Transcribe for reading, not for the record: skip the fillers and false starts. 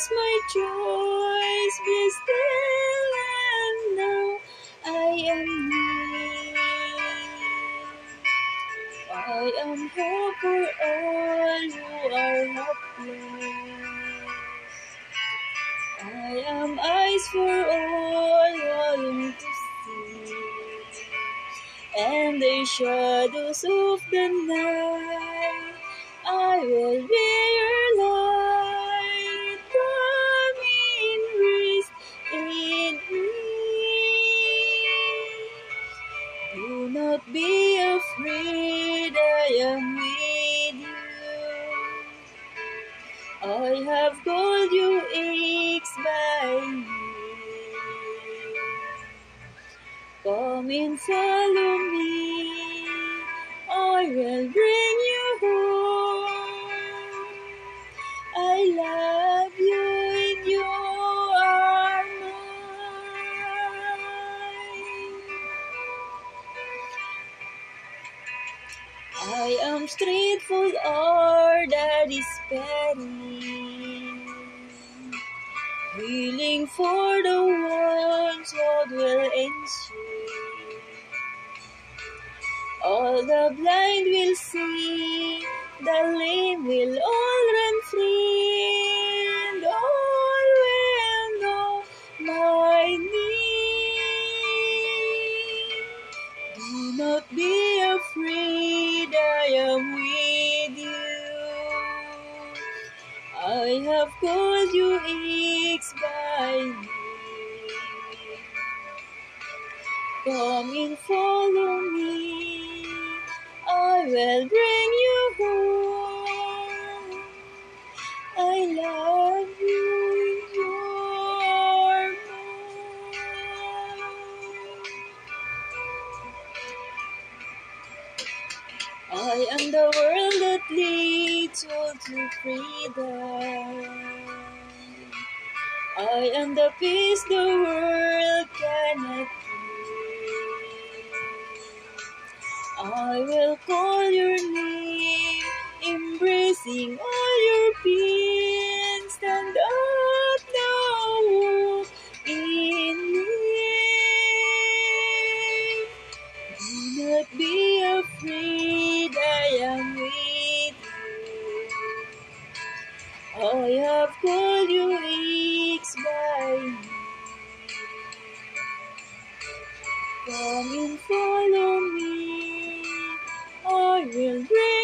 is my choice. Be still and know I am near. I am hope for all who are hopeless. I am eyes for all longing to see, and the shadows of the night. I will be your light, come in, rest in me. Do not be afraid, I am with you. I have called you aches by me. Come and follow me, I will bring you home. I love you and you are mine. I am straightful or that is petty, willing for the ones what will ensue. All the blind will see, the lame will all run free, and all will know my name. Do not be afraid, I am with you. I have called you aches by me. Come and follow me, I will bring you home. I love you and you are mine. I am the world that leads all to freedom. I am the peace the world cannot give. I will call your name, embracing all your pain. Stand up now in me. Do not be afraid, I am with you. I have called you aches by me. Come and follow me, I will bring